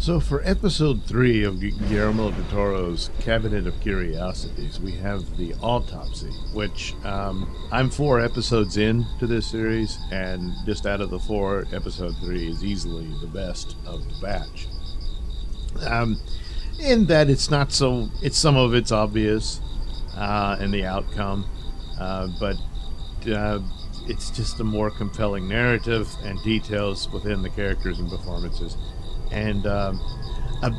So for episode 3 of Guillermo del Toro's Cabinet of Curiosities, we have the Autopsy, which I'm 4 episodes into this series, and just out of the 4, episode 3 is easily the best of the batch. In that some of it's obvious in the outcome, but it's just a more compelling narrative and details within the characters and performances. And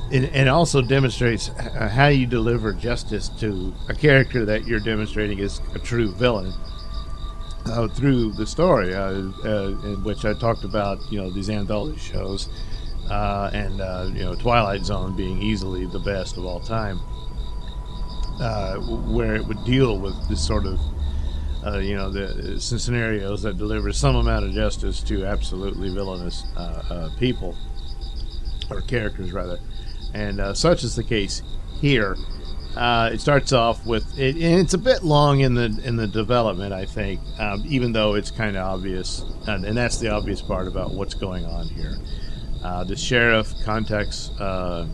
it also demonstrates how you deliver justice to a character that you're demonstrating is a true villain through the story, in which I talked about, these anthology shows, and Twilight Zone being easily the best of all time, where it would deal with this sort of the scenarios that deliver some amount of justice to absolutely villainous people. Or characters, rather. And such is the case here. It starts off with and it's a bit long in the development, I think, even though it's kind of obvious, and that's the obvious part about what's going on here. The sheriff contacts a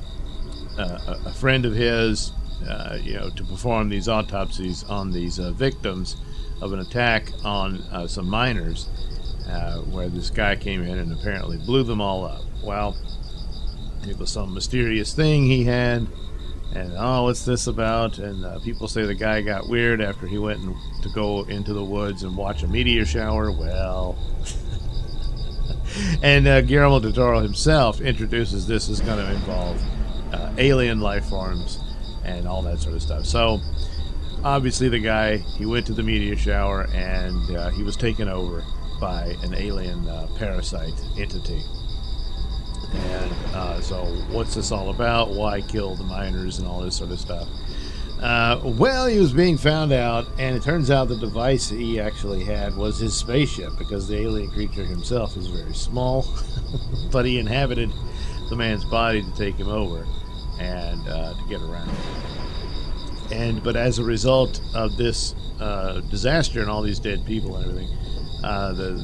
friend of his, to perform these autopsies on these victims of an attack on some miners, where this guy came in and apparently blew them all up. Well, it was some mysterious thing he had, and what's this about? And people say the guy got weird after he went to go into the woods and watch a meteor shower. Well, and Guillermo del Toro himself introduces this as going to involve alien life forms and all that sort of stuff. So obviously the guy, he went to the meteor shower and he was taken over by an alien parasite entity. And so what's this all about? Why kill the miners and all this sort of stuff? Well, he was being found out, and it turns out the device that he actually had was his spaceship, because the alien creature himself is very small, but he inhabited the man's body to take him over and to get around. But as a result of this disaster and all these dead people and everything,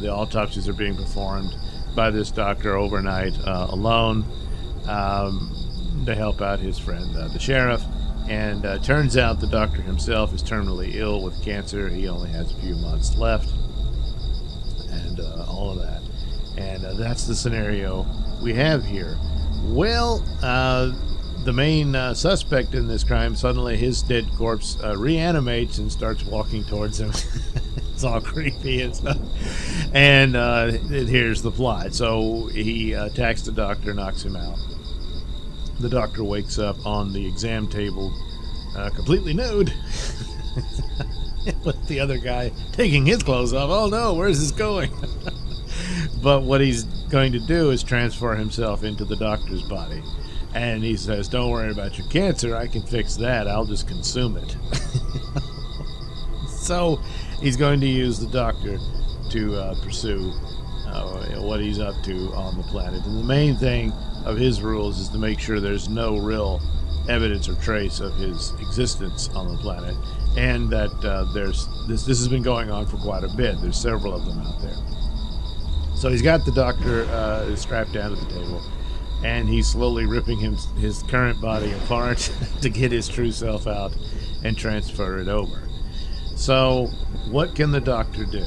the autopsies are being performed by this doctor overnight alone to help out his friend, the sheriff. And turns out the doctor himself is terminally ill with cancer. He only has a few months left, and all of that. And that's the scenario we have here. Well, the main suspect in this crime, suddenly his dead corpse reanimates and starts walking towards him. It's all creepy and stuff. And here's the plot. So he attacks the doctor, knocks him out. The doctor wakes up on the exam table, completely nude, with the other guy taking his clothes off. Oh no, where's this going? But what he's going to do is transfer himself into the doctor's body. And he says, don't worry about your cancer, I can fix that, I'll just consume it. So he's going to use the doctor to pursue what he's up to on the planet. And the main thing of his rules is to make sure there's no real evidence or trace of his existence on the planet, and that this has been going on for quite a bit. There's several of them out there. So he's got the doctor strapped down at the table, and he's slowly ripping his current body apart to get his true self out and transfer it over. So what can the doctor do?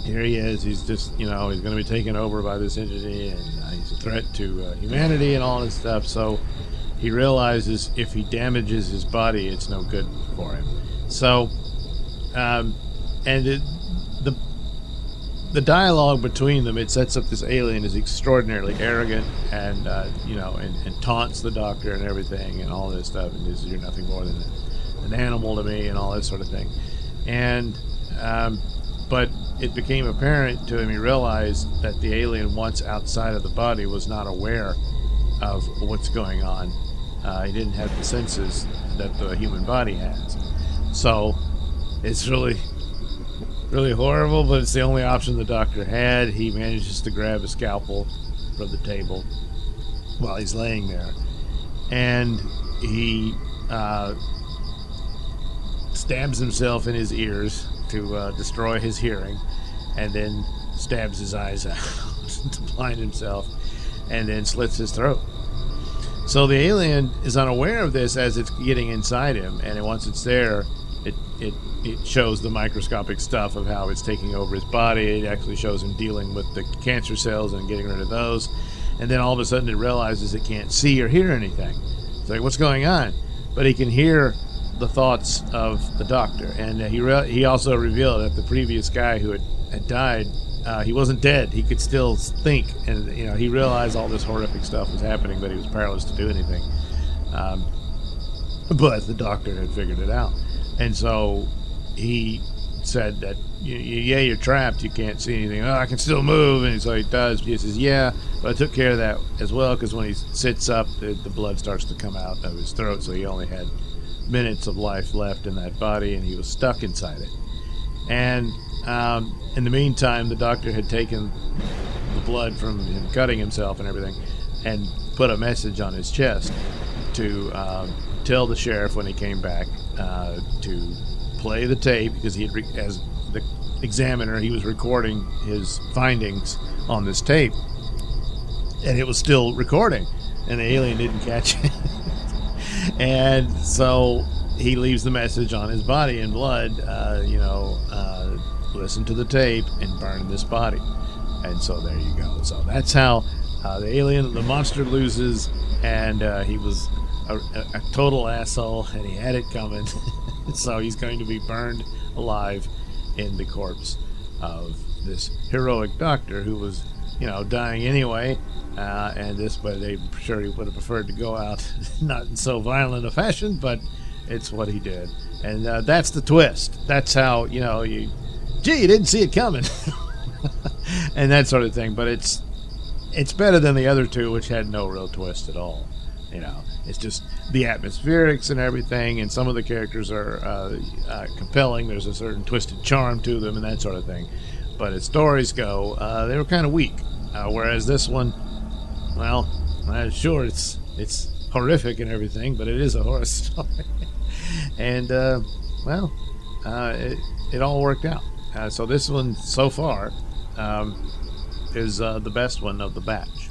Here he is. He's just, he's going to be taken over by this entity, and he's a threat to humanity and all this stuff. So he realizes if he damages his body, it's no good for him. So, the dialogue between them, it sets up this alien is extraordinarily arrogant and, and taunts the doctor and everything and all this stuff. And this, you're nothing more than an animal to me and all this sort of thing. And, but it became apparent to him, he realized that the alien, once outside of the body, was not aware of what's going on. He didn't have the senses that the human body has. So it's really, really horrible, but it's the only option the doctor had. He manages to grab a scalpel from the table while he's laying there, and he stabs himself in his ears to destroy his hearing, and then stabs his eyes out to blind himself. and then slits his throat. So the alien is unaware of this as it's getting inside him, and once it's there, it shows the microscopic stuff of how it's taking over his body. It actually shows him dealing with the cancer cells and getting rid of those, and then all of a sudden it realizes it can't see or hear anything. It's like, what's going on? But he can hear the thoughts of the doctor, and he also revealed that the previous guy who had died, he wasn't dead. He could still think, and he realized all this horrific stuff was happening, but he was powerless to do anything. But the doctor had figured it out, and so he said that, yeah, you're trapped. You can't see anything. Oh, I can still move, and so he does. He says, yeah, but I took care of that as well, because when he sits up, the blood starts to come out of his throat, so he only had minutes of life left in that body, and he was stuck inside it. And in the meantime, the doctor had taken the blood from him cutting himself and everything, and put a message on his chest to tell the sheriff when he came back to play the tape, because as the examiner, he was recording his findings on this tape, and it was still recording, and the alien didn't catch it. And so he leaves the message on his body in blood, listen to the tape and burn this body. And so there you go. So that's how the monster loses, and he was a total asshole, and he had it coming. So he's going to be burned alive in the corpse of this heroic doctor who was, dying anyway. But I'm sure he would have preferred to go out not in so violent a fashion, but it's what he did. And that's the twist. That's how, you didn't see it coming. And that sort of thing. But it's better than the other two, which had no real twist at all. It's just the atmospherics and everything, and some of the characters are compelling. There's a certain twisted charm to them and that sort of thing. But as stories go, they were kind of weak. Whereas this one, well, I'm sure it's horrific and everything, but it is a horror story. And, it all worked out. So this one, so far, is the best one of the batch.